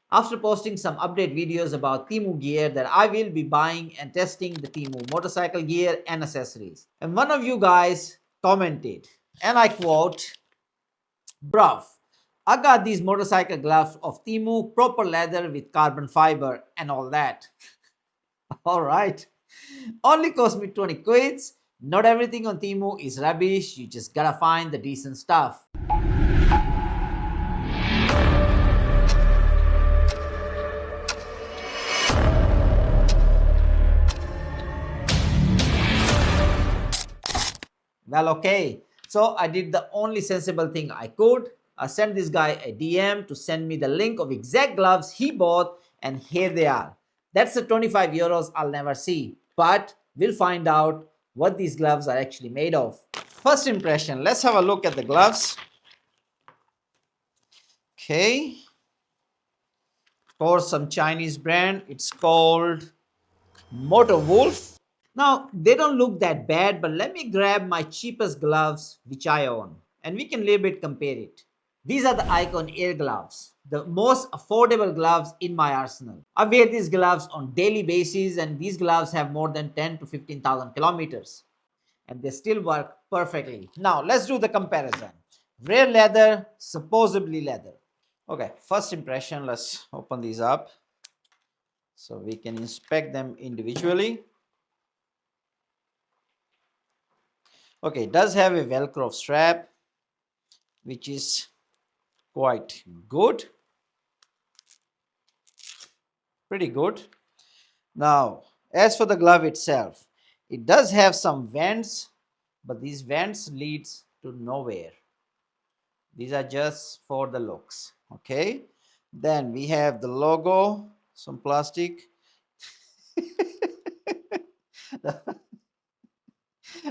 after posting some update videos about TEMU gear that I will be buying and testing the TEMU motorcycle gear and accessories. And one of you guys commented, and I quote, "Bruv, I got these motorcycle gloves of TEMU, proper leather with carbon fiber and all that." Alright, only cost me 20 quids. Not everything on TEMU is rubbish, you just gotta find the decent stuff. Well, okay. So I did the only sensible thing I could. I sent this guy a DM to send me the link of exact gloves he bought, and here they are. That's the 25 euros I'll never see, but we'll find out what these gloves are actually made of. First impression, let's have a look at the gloves. Okay. Of course, some Chinese brand. It's called MOTOWOLF. Now, they don't look that bad, but let me grab my cheapest gloves, which I own, and we can a little bit compare it. These are the Icon Air gloves, the most affordable gloves in my arsenal. I wear these gloves on daily basis, and these gloves have more than 10 to 15,000 kilometers, and they still work perfectly. Now, let's do the comparison. Rare leather, supposedly leather. Okay, first impression, let's open these up so we can inspect them individually. Okay, it does have a Velcro strap, which is quite good. Pretty good. Now, as for the glove itself, it does have some vents, but these vents leads to nowhere. These are just for the looks. Okay. Then we have the logo, some plastic.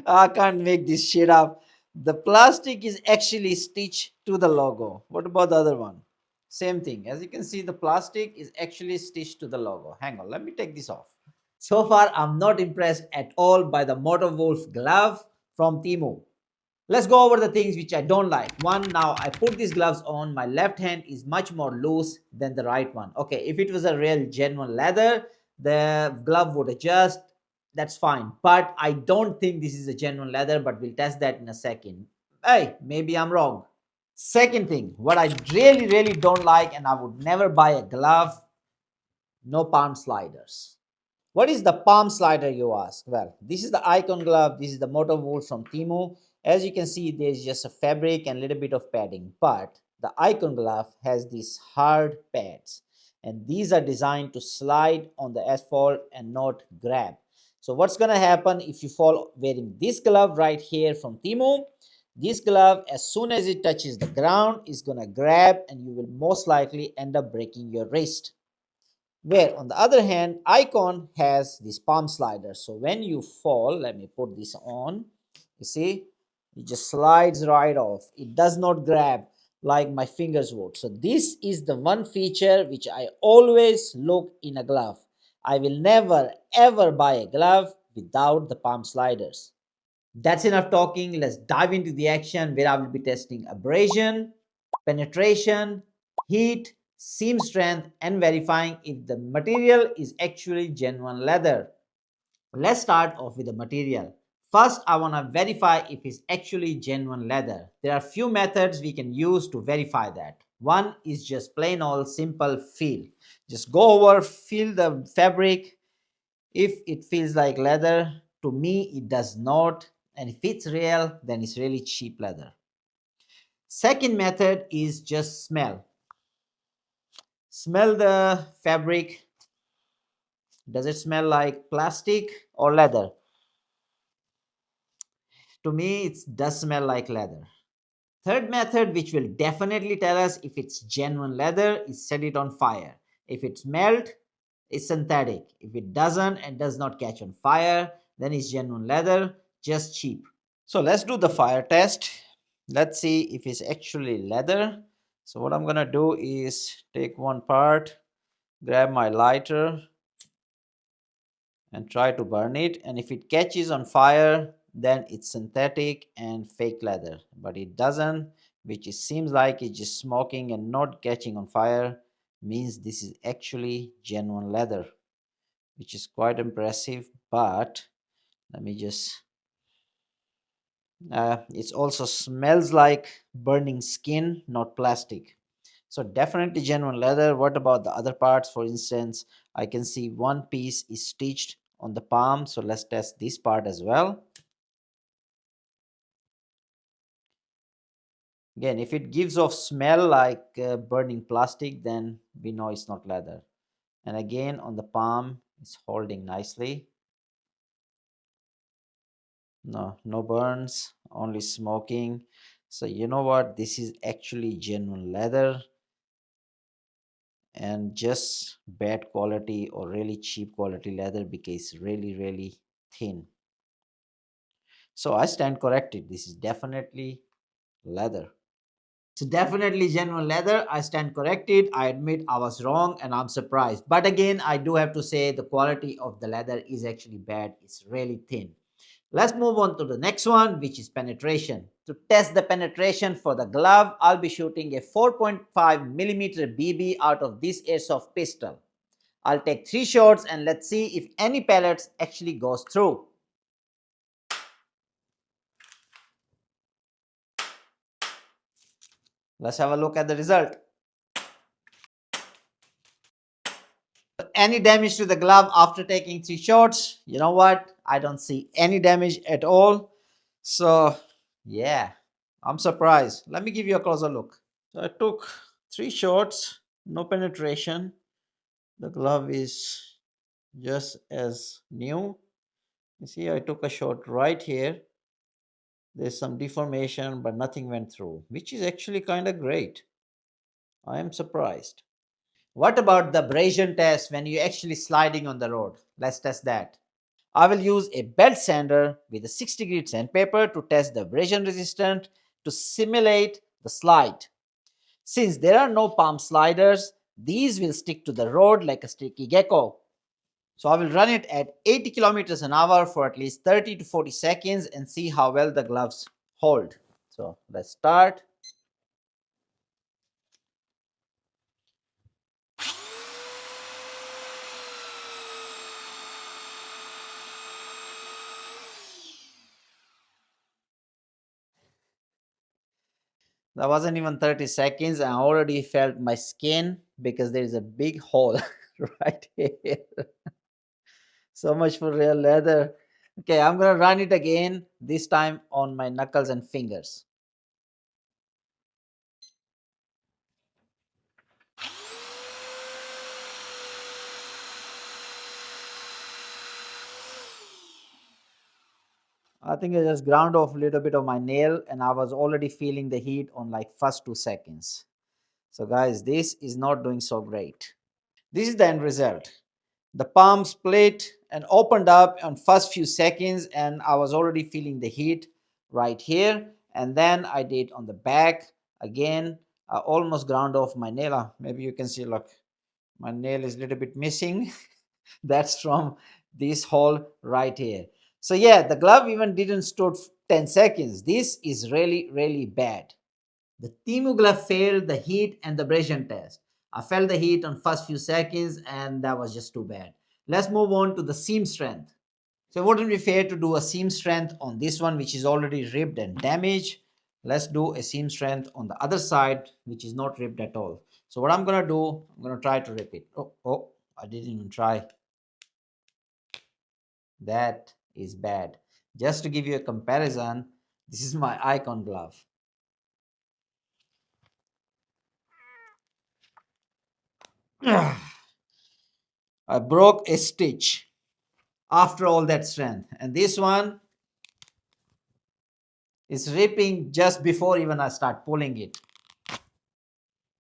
I can't make this shit up. The plastic is actually stitched to the logo. What about the other one? Same thing. As you can see, the plastic is actually stitched to the logo. Hang on, let me take this off. So far, I'm not impressed at all by the MOTOWOLF glove from TEMU. Let's go over the things which I don't like. One, now I put these gloves on, my left hand is much more loose than the right one. Okay, if it was a real genuine leather, the glove would adjust. That's fine. But I don't think this is a genuine leather, but we'll test that in a second. Hey, maybe I'm wrong. Second thing, what I really don't like, and I would never buy a glove, no palm sliders. What is the palm slider, you ask? Well, this is the Icon glove. This is the MOTOWOLF from TEMU. As you can see, there's just a fabric and a little bit of padding. But the Icon glove has these hard pads. And these are designed to slide on the asphalt and not grab. So what's going to happen if you fall wearing this glove right here from TEMU? This glove, as soon as it touches the ground, is going to grab and you will most likely end up breaking your wrist. Where on the other hand, Icon has this palm slider. So when you fall, let me put this on, you see, it just slides right off. It does not grab like my fingers would. So this is the one feature which I always look in a glove. I will never ever buy a glove without the palm sliders. That's enough talking. Let's dive into the action where I will be testing abrasion, penetration, heat, seam strength, and verifying if the material is actually genuine leather. Let's start off with the material. First, I want to verify if it's actually genuine leather. There are few methods we can use to verify that. One is just plain old simple feel. Just go over, feel the fabric. If it feels like leather, to me it does not. And if it's real, then it's really cheap leather. Second method is just smell. Smell the fabric. Does it smell like plastic or leather? To me, it does smell like leather. Third method, which will definitely tell us if it's genuine leather, is set it on fire. If it's melt, it's synthetic. If it doesn't and does not catch on fire, then it's genuine leather, just cheap. So let's do the fire test. Let's see if it's actually leather. So what I'm gonna do is take one part, grab my lighter and try to burn it, and if it catches on fire, then it's synthetic and fake leather. But it doesn't, which it seems like it's just smoking and not catching on fire, means this is actually genuine leather, which is quite impressive. But let me just it also smells like burning skin, not plastic. So definitely genuine leather. What about the other parts? For instance, I can see one piece is stitched on the palm. So let's test this part as well. Again, if it gives off smell like burning plastic, then we know it's not leather. And again, on the palm, it's holding nicely. No burns, only smoking. So you know what? This is actually genuine leather and just bad quality or really cheap quality leather because really thin. So I stand corrected. This is definitely leather. It's definitely genuine leather. I stand corrected. I admit I was wrong and I'm surprised. But again, I do have to say the quality of the leather is actually bad. It's really thin. Let's move on to the next one, which is penetration. To test the penetration for the glove, I'll be shooting a 4.5 millimeter BB out of this airsoft pistol. I'll take 3 shots and let's see if any pellets actually goes through. Let's have a look at the result. Any damage to the glove after taking 3 shots? You know what? I don't see any damage at all. So, yeah, I'm surprised. Let me give you a closer look. So, I took 3 shots, no penetration. The glove is just as new. You see, I took a shot right here. There's some deformation, but nothing went through, which is actually kind of great. I am surprised. What about the abrasion test when you're actually sliding on the road? Let's test that. I will use a belt sander with a 6-degree sandpaper to test the abrasion resistance to simulate the slide. Since there are no palm sliders, these will stick to the road like a sticky gecko. So I will run it at 80 kilometers an hour for at least 30 to 40 seconds and see how well the gloves hold. So let's start. That wasn't even 30 seconds. I already felt my skin because there is a big hole right here. So much for real leather. Okay, I'm gonna run it again, this time on my knuckles and fingers. I think I just ground off a little bit of my nail and I was already feeling the heat on like first 2 seconds. So guys, this is not doing so great. This is the end result. The palm split and opened up on first few seconds and I was already feeling the heat right here. And then I did on the back again. I almost ground off my nail. Maybe you can see, look, my nail is a little bit missing. That's from this hole right here. So yeah, the glove even didn't stood 10 seconds. This is really bad. The TEMU glove failed the heat and the abrasion test. I felt the heat on first few seconds and that was just too bad. Let's move on to the seam strength. So it wouldn't be fair to do a seam strength on this one which is already ripped and damaged. Let's do a seam strength on the other side which is not ripped at all. So what I'm gonna do, I'm gonna try to rip it. Oh, I didn't even try. That is bad. Just to give you a comparison, this is my icon glove. I broke a stitch after all that strength, and this one is ripping just before even I start pulling it.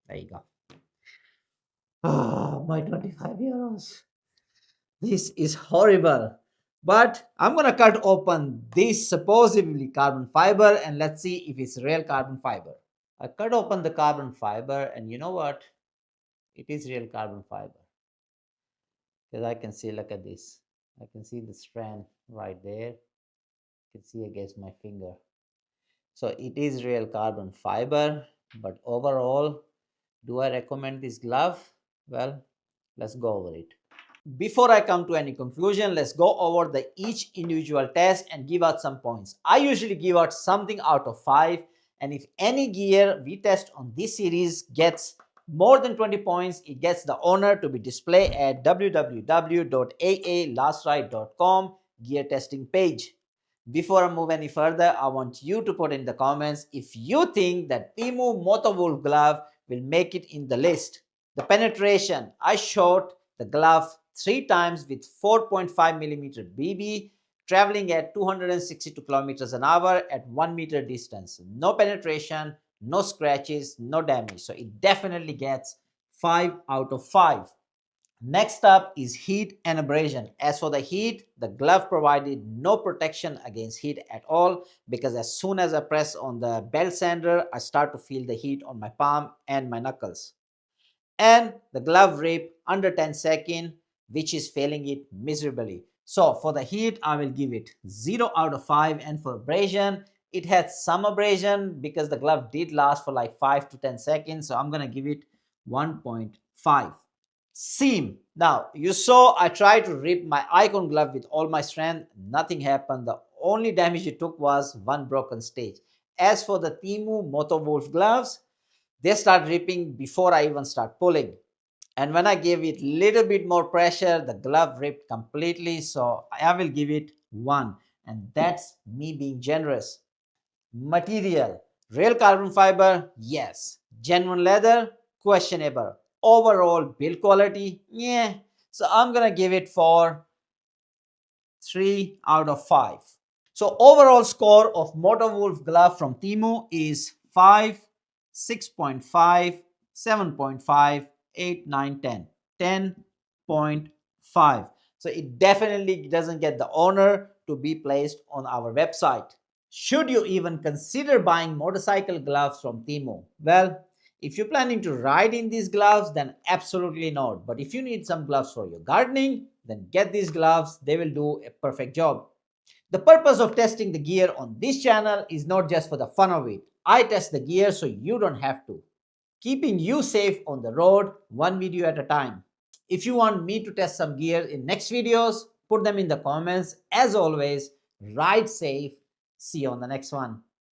There you go. Oh, my 25 euros. This is horrible. But I'm gonna cut open this supposedly carbon fiber and let's see if it's real carbon fiber. I cut open the carbon fiber and you know what? It is real carbon fiber. Because I can see, look at this. I can see the strand right there. You can see against my finger. So it is real carbon fiber, but overall, do I recommend this glove? Well, let's go over it. Before I come to any conclusion, let's go over the each individual test and give out some points. I usually give out something out of 5, and if any gear we test on this series gets more than 20 points, it gets the honor to be displayed at www.aalastride.com gear testing page. Before I move any further, I want you to put in the comments if you think that TEMU MOTOWOLF glove will make it in the list. The penetration, I shot the glove 3 times with 4.5 millimeter BB, traveling at 262 kilometers an hour at 1 meter distance. No penetration, no scratches, no damage. So it definitely gets 5 out of 5. Next up is heat and abrasion. As for the heat, the glove provided no protection against heat at all, because as soon as I press on the belt sander, I start to feel the heat on my palm and my knuckles. And the glove rip under 10 seconds, which is failing it miserably. So for the heat, I will give it 0 out of 5. And for abrasion, it had some abrasion because the glove did last for like 5 to 10 seconds. So I'm going to give it 1.5. Seam. Now, you saw I tried to rip my icon glove with all my strength. Nothing happened. The only damage it took was one broken stitch. As for the TEMU MOTOWOLF gloves, they start ripping before I even start pulling. And when I gave it little bit more pressure, the glove ripped completely. So I will give it 1. And that's me being generous. Material. Real carbon fiber? Yes. Genuine leather? Questionable. Overall build quality? Yeah. So I'm going to give it for 3 out of 5. So overall score of MOTOWOLF glove from TEMU is 5, 6.5, 7.5, 8, 9, 10. 10.5. So it definitely doesn't get the honor to be placed on our website. Should you even consider buying motorcycle gloves from TEMU? Well, if you're planning to ride in these gloves, then absolutely not. But if you need some gloves for your gardening, then get these gloves. They will do a perfect job. The purpose of testing the gear on this channel is not just for the fun of it. I test the gear so you don't have to, keeping you safe on the road, one video at a time. If you want me to test some gear in next videos, put them in the comments. As always, ride safe. See you on the next one.